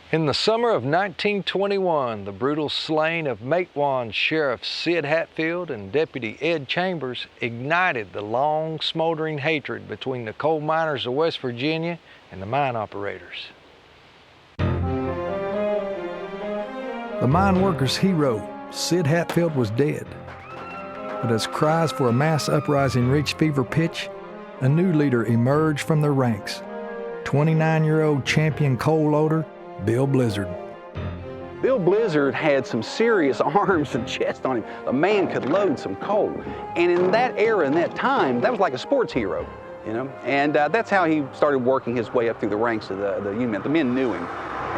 In the summer of 1921, the brutal slaying of Matewan Sheriff Sid Hatfield and Deputy Ed Chambers ignited the long smoldering hatred between the coal miners of West Virginia and the mine operators. The mine workers' hero, Sid Hatfield, was dead. But as cries for a mass uprising reached fever pitch, a new leader emerged from their ranks, 29-year-old champion coal loader, Bill Blizzard. Bill Blizzard had some serious arms and chest on him. The man could load some coal. And in that era, in that time, that was like a sports hero, you know? And that's how he started working his way up through the ranks of the Union. The men knew him.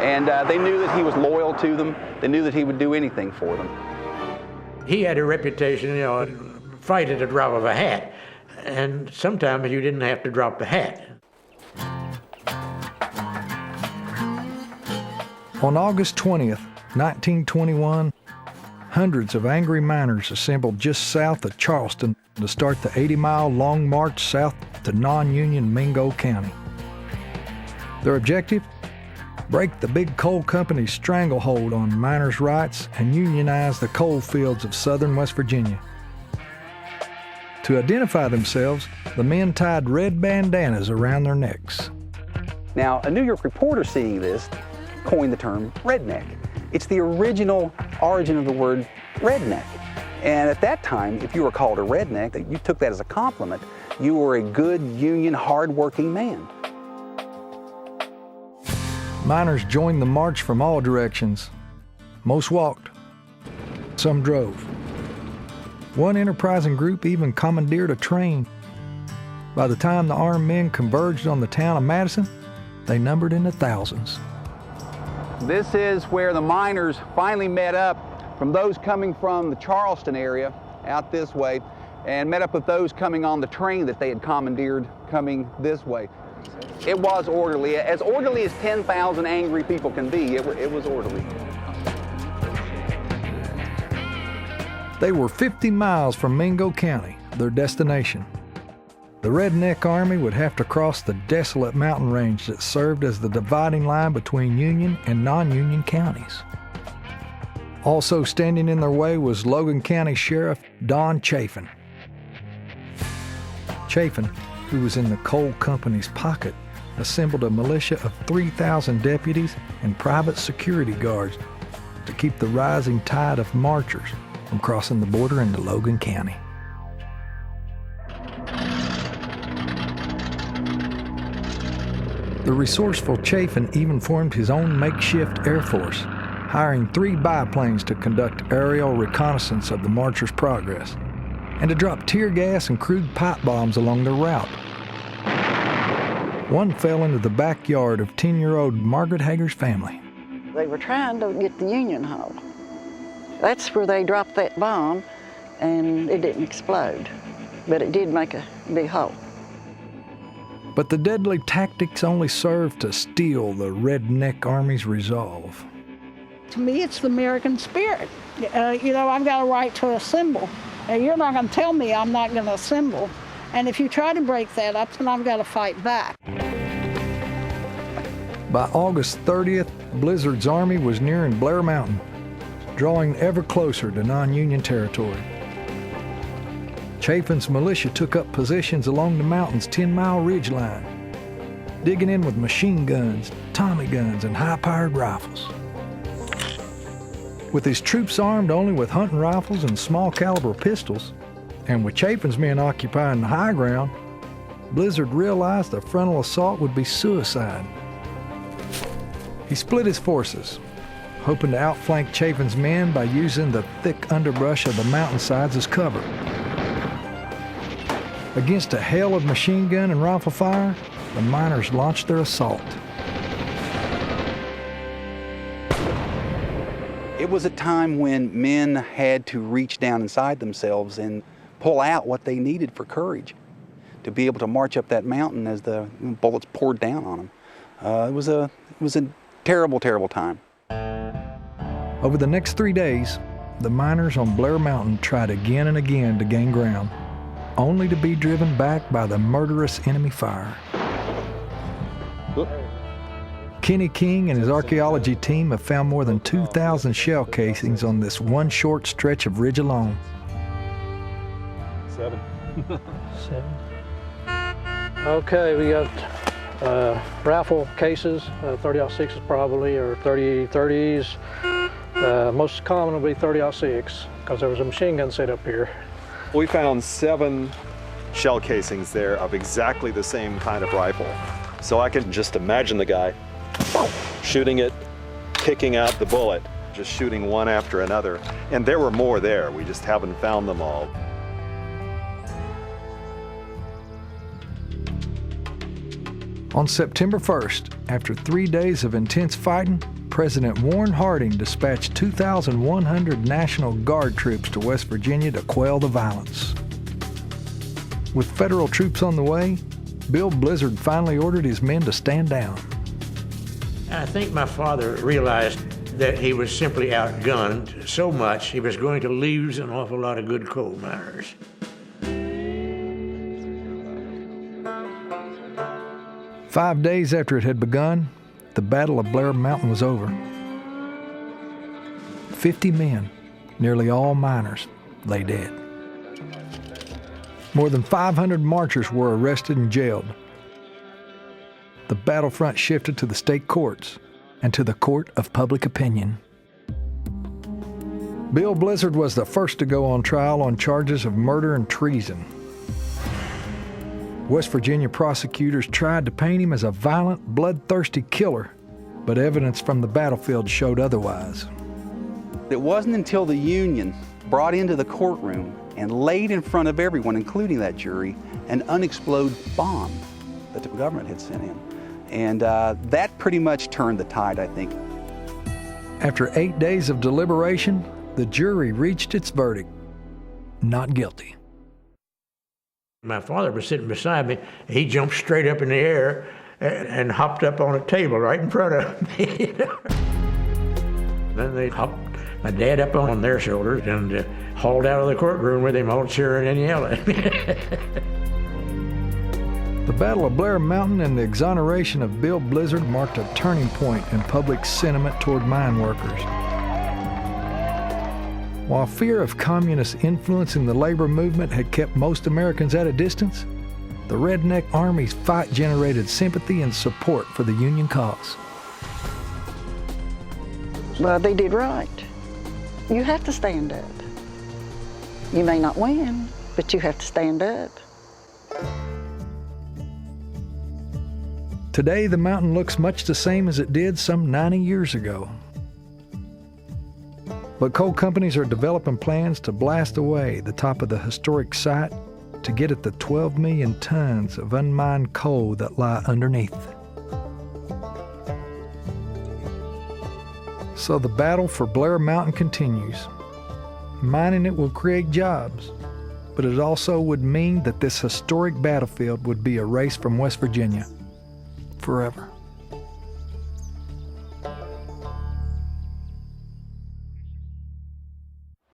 And they knew that he was loyal to them. They knew that he would do anything for them. He had a reputation, you know, fight at the drop of a hat. And sometimes you didn't have to drop the hat. On August 20th, 1921, hundreds of angry miners assembled just south of Charleston to start the 80-mile long march south to non-union Mingo County. Their objective? Break the big coal company's stranglehold on miners' rights and unionize the coal fields of southern West Virginia. To identify themselves, the men tied red bandanas around their necks. Now, a New York reporter seeing this coined the term redneck. It's the original origin of the word redneck. And at that time, if you were called a redneck, you took that as a compliment. You were a good union, hard-working man. Miners joined the march from all directions. Most walked. Some drove. One enterprising group even commandeered a train. By the time the armed men converged on the town of Madison, they numbered in the thousands. This is where the miners finally met up from those coming from the Charleston area out this way and met up with those coming on the train that they had commandeered coming this way. It was orderly as 10,000 angry people can be. It was orderly. They were 50 miles from Mingo County, their destination. The Redneck Army would have to cross the desolate mountain range that served as the dividing line between Union and non-Union counties. Also standing in their way was Logan County Sheriff Don Chafin. Chafin, who was in the coal company's pocket, assembled a militia of 3,000 deputies and private security guards to keep the rising tide of marchers from crossing the border into Logan County. The resourceful Chafin even formed his own makeshift Air Force, hiring 3 biplanes to conduct aerial reconnaissance of the marchers' progress, and to drop tear gas and crude pipe bombs along their route. One fell into the backyard of 10-year-old Margaret Hager's family. They were trying to get the Union Hall. That's where they dropped that bomb, and it didn't explode, but it did make a big hole. But the deadly tactics only served to steel the Redneck Army's resolve. To me, it's the American spirit. You know, I've got a right to assemble. You're not going to tell me I'm not going to assemble. And if you try to break that up, then I've got to fight back. By August 30th, Blizzard's army was nearing Blair Mountain, drawing ever closer to non-Union territory. Chafin's militia took up positions along the mountain's 10-mile ridge line, digging in with machine guns, Tommy guns, and high-powered rifles. With his troops armed only with hunting rifles and small-caliber pistols, and with Chafin's men occupying the high ground, Blizzard realized a frontal assault would be suicide. He split his forces, hoping to outflank Chafin's men by using the thick underbrush of the mountainsides as cover. Against a hail of machine gun and rifle fire, the miners launched their assault. It was a time when men had to reach down inside themselves and pull out what they needed for courage to be able to march up that mountain as the bullets poured down on them. It was a terrible, terrible time. Over the next 3 days, the miners on Blair Mountain tried again and again to gain ground, only to be driven back by the murderous enemy fire. Kenny King and his archaeology team have found more than 2,000 shell casings on this one short stretch of ridge alone. 7. 7. Okay, we got rifle cases, 30-06s probably, or 30-30s. Most common will be 30-06, because there was a machine gun set up here. We found 7 shell casings there of exactly the same kind of rifle. So I can just imagine the guy shooting it, picking out the bullet, just shooting one after another. And there were more there, we just haven't found them all. On September 1st, after 3 days of intense fighting, President Warren Harding dispatched 2,100 National Guard troops to West Virginia to quell the violence. With federal troops on the way, Bill Blizzard finally ordered his men to stand down. I think my father realized that he was simply outgunned so much he was going to lose an awful lot of good coal miners. Five days after it had begun, the Battle of Blair Mountain was over. 50 men, nearly all miners, lay dead. More than 500 marchers were arrested and jailed. The battlefront shifted to the state courts and to the court of public opinion. Bill Blizzard was the first to go on trial on charges of murder and treason. West Virginia prosecutors tried to paint him as a violent, bloodthirsty killer, but evidence from the battlefield showed otherwise. It wasn't until the Union brought into the courtroom and laid in front of everyone, including that jury, an unexploded bomb that the government had sent in. And that pretty much turned the tide, I think. After 8 days of deliberation, the jury reached its verdict: not guilty. My father was sitting beside me. He jumped straight up in the air and hopped up on a table right in front of me. Then they hopped my dad up on their shoulders and hauled out of the courtroom with him, all cheering and yelling. The Battle of Blair Mountain and the exoneration of Bill Blizzard marked a turning point in public sentiment toward mine workers. While fear of communist influence in the labor movement had kept most Americans at a distance, the Redneck Army's fight generated sympathy and support for the Union cause. Well, they did right. You have to stand up. You may not win, but you have to stand up. Today, the mountain looks much the same as it did some 90 years ago. But coal companies are developing plans to blast away the top of the historic site to get at the 12 million tons of unmined coal that lie underneath. So the battle for Blair Mountain continues. Mining it will create jobs, but it also would mean that this historic battlefield would be erased from West Virginia forever.